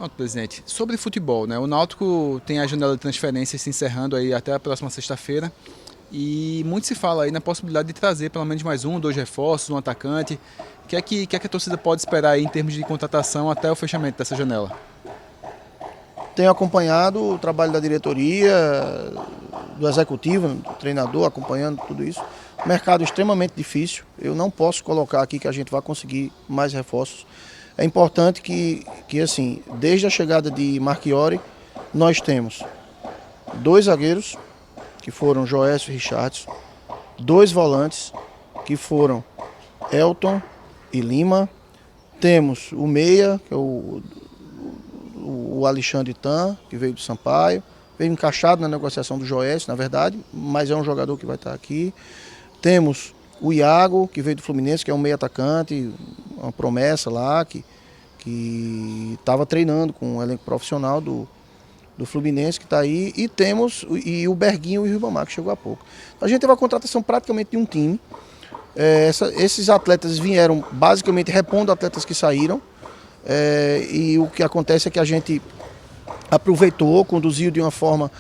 Pronto, presidente. Sobre futebol, né? O Náutico tem a janela de transferência se encerrando aí até a próxima sexta-feira e muito se fala aí na possibilidade de trazer pelo menos mais um, dois reforços, um atacante. O que é que a torcida pode esperar aí em termos de contratação até o fechamento dessa janela? Tenho acompanhado o trabalho da diretoria, do executivo, do treinador, acompanhando tudo isso. Mercado extremamente difícil. Eu não posso colocar aqui que a gente vai conseguir mais reforços. É importante que assim, desde a chegada de Marchiori, nós temos dois zagueiros, que foram Joécio e Richardson, dois volantes, que foram Elton e Lima. Temos o meia, que é o Alexandre Tan, que veio do Sampaio, veio encaixado na negociação do Joécio, na verdade, mas é um jogador que vai estar aqui. Temos o Iago, que veio do Fluminense, que é um meio atacante, uma promessa lá, que estava treinando com o elenco profissional do Fluminense, que está aí. E temos o Berguinho e o Ribamar, que chegou há pouco. A gente teve a contratação praticamente de um time. Esses atletas vieram basicamente repondo atletas que saíram. E o que acontece é que a gente aproveitou, conduziu de uma forma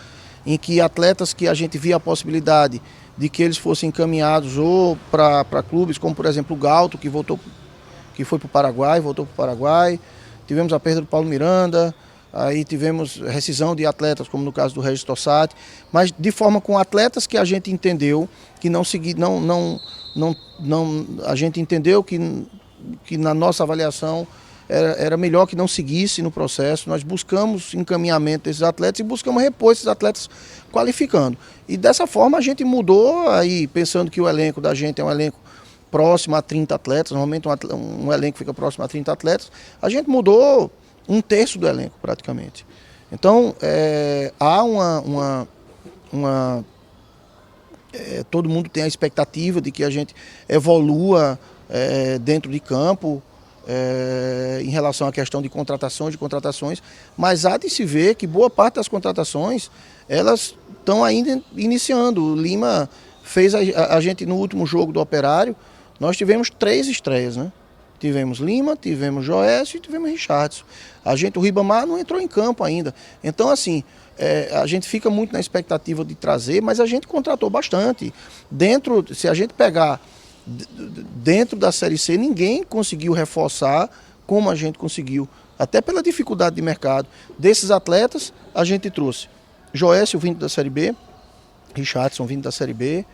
em que atletas que a gente via a possibilidade de que eles fossem encaminhados ou para clubes, como por exemplo o Galto, que foi para o Paraguai, voltou para o Paraguai. Tivemos a perda do Paulo Miranda, aí tivemos rescisão de atletas, como no caso do Regis Tossati, mas de forma com atletas que a gente entendeu que a gente entendeu que na nossa avaliação era melhor que não seguisse no processo. Nós buscamos encaminhamento desses atletas e buscamos repor esses atletas qualificando. E dessa forma a gente mudou, aí pensando que o elenco da gente é um elenco próximo a 30 atletas, normalmente um elenco fica próximo a 30 atletas, a gente mudou um terço do elenco praticamente. Então há todo mundo tem a expectativa de que a gente evolua dentro de campo, em relação à questão de contratações, mas há de se ver que boa parte das contratações elas estão ainda iniciando. O Lima fez a gente no último jogo do Operário, nós tivemos 3 estreias, né? Tivemos Lima, tivemos Joécio e tivemos Richardson. O Ribamar não entrou em campo ainda. Então, assim, a gente fica muito na expectativa de trazer, mas a gente contratou bastante. Se a gente pegar dentro da Série C, ninguém conseguiu reforçar como a gente conseguiu. Até pela dificuldade de mercado. Desses atletas, a gente trouxe Joécio vindo da Série B, Richardson vindo da Série B,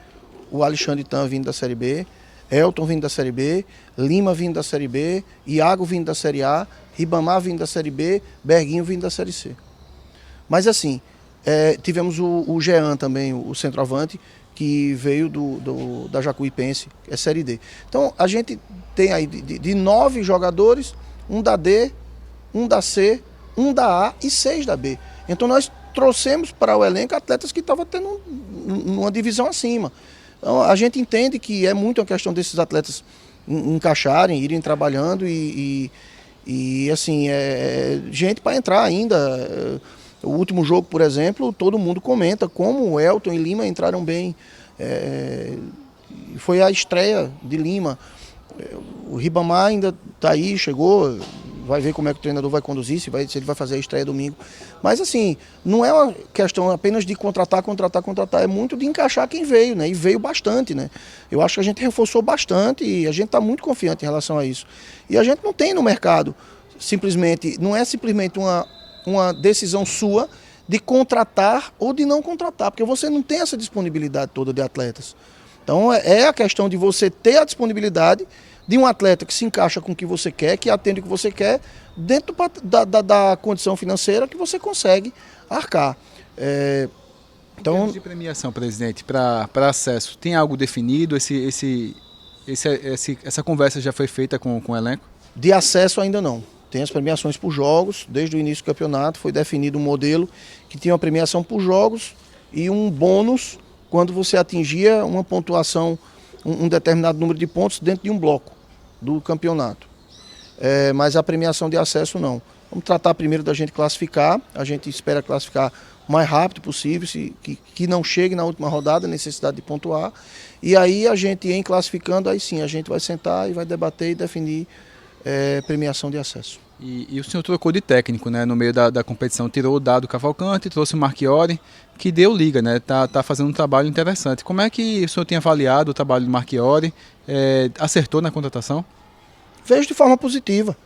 o Alexandre Tan vindo da Série B, Elton vindo da Série B, Lima vindo da Série B, Iago vindo da Série A, Ribamar vindo da Série B, Berguinho vindo da Série C. Mas assim, tivemos o Jean também, o centroavante, que veio da Jacuipense, é Série D. Então a gente tem aí de 9 jogadores, um da D, um da C, um da A e 6 da B. Então nós trouxemos para o elenco atletas que estavam tendo uma divisão acima. Então a gente entende que é muito uma questão desses atletas encaixarem, irem trabalhando e assim, gente para entrar ainda. O último jogo, por exemplo, todo mundo comenta como o Elton e Lima entraram bem. Foi a estreia de Lima. O Ribamar ainda está aí, chegou, vai ver como é que o treinador vai conduzir, se ele vai fazer a estreia domingo. Mas assim, não é uma questão apenas de contratar, é muito de encaixar quem veio, né? E veio bastante, né? Eu acho que a gente reforçou bastante e a gente está muito confiante em relação a isso. E a gente não tem no mercado, não é simplesmente uma decisão sua de contratar ou de não contratar, porque você não tem essa disponibilidade toda de atletas. Então é a questão de você ter a disponibilidade de um atleta que se encaixa com o que você quer, que atende o que você quer, dentro da condição financeira que você consegue arcar. Em termos de premiação, presidente, para acesso, tem algo definido? Essa conversa já foi feita com o elenco? De acesso ainda não. Tem as premiações por jogos, desde o início do campeonato foi definido um modelo que tinha uma premiação por jogos e um bônus quando você atingia uma pontuação, um determinado número de pontos dentro de um bloco do campeonato. Mas a premiação de acesso não. Vamos tratar primeiro da gente classificar, a gente espera classificar o mais rápido possível, que não chegue na última rodada a necessidade de pontuar. E aí a gente, em classificando, aí sim, a gente vai sentar e vai debater e definir premiação de acesso. E o senhor trocou de técnico, né, no meio da competição, tirou o Dado Cavalcante, trouxe o Marchiori, que deu liga, né, tá fazendo um trabalho interessante. Como é que o senhor tem avaliado o trabalho do Marchiori? Acertou na contratação? Vejo de forma positiva.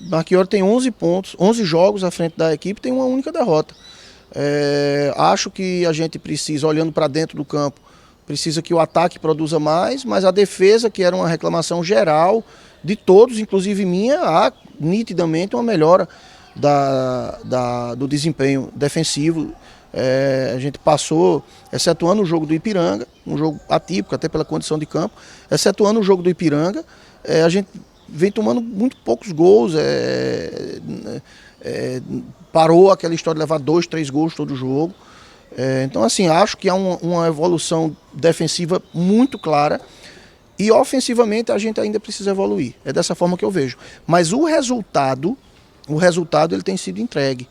Marchiori tem 11 pontos, 11 jogos à frente da equipe, tem uma única derrota. Acho que a gente precisa, olhando para dentro do campo, precisa que o ataque produza mais, mas a defesa, que era uma reclamação geral de todos, inclusive minha, há nitidamente uma melhora do desempenho defensivo. A gente passou, excetuando o jogo do Ipiranga, um jogo atípico até pela condição de campo, excetuando o jogo do Ipiranga, a gente vem tomando muito poucos gols, parou aquela história de levar 2, 3 gols todo jogo. Então, assim, acho que há uma evolução defensiva muito clara e ofensivamente a gente ainda precisa evoluir. É dessa forma que eu vejo. Mas o resultado ele tem sido entregue.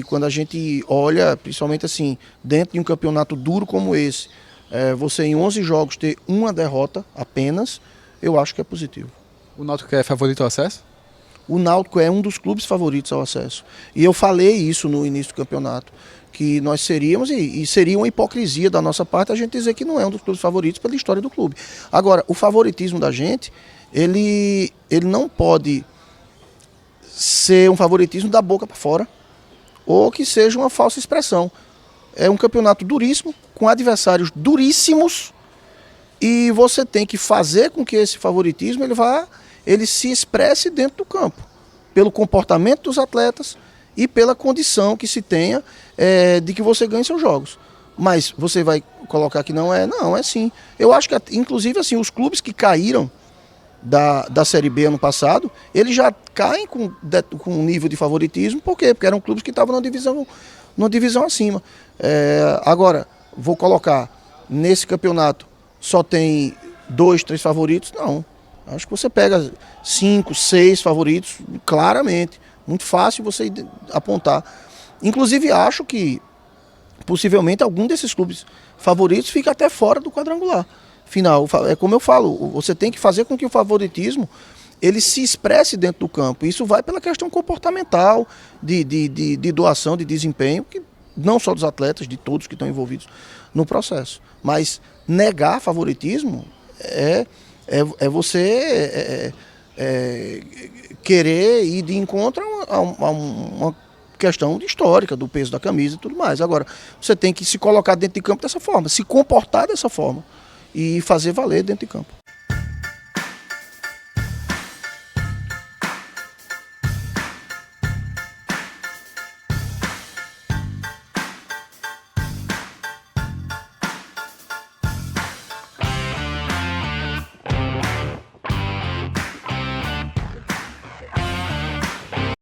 Quando a gente olha, principalmente assim, dentro de um campeonato duro como esse, você em 11 jogos ter uma derrota apenas, eu acho que é positivo. O Náutico é favorito ao acesso? O Náutico é um dos clubes favoritos ao acesso. E eu falei isso no início do campeonato, que nós seríamos, e seria uma hipocrisia da nossa parte a gente dizer que não é um dos clubes favoritos pela história do clube. Agora, o favoritismo da gente, ele não pode ser um favoritismo da boca para fora, ou que seja uma falsa expressão. É um campeonato duríssimo, com adversários duríssimos, e você tem que fazer com que esse favoritismo ele se expresse dentro do campo, pelo comportamento dos atletas e pela condição que se tenha de que você ganhe seus jogos. Mas você vai colocar que não é sim. Eu acho que, inclusive, assim, os clubes que caíram da Série B ano passado, eles já caem com um nível de favoritismo. Por quê? Porque eram clubes que estavam numa divisão acima. Agora, vou colocar, nesse campeonato, só tem 2, 3 favoritos? Não. Acho que você pega 5, 6 favoritos, claramente. Muito fácil você apontar. Inclusive, acho que, possivelmente, algum desses clubes favoritos fica até fora do quadrangular final. É como eu falo, você tem que fazer com que o favoritismo ele se expresse dentro do campo. Isso vai pela questão comportamental, de doação, de desempenho, que não só dos atletas, de todos que estão envolvidos no processo. Mas negar favoritismo é você querer ir de encontro a uma questão histórica do peso da camisa e tudo mais. Agora, você tem que se colocar dentro de campo dessa forma, se comportar dessa forma e fazer valer dentro de campo.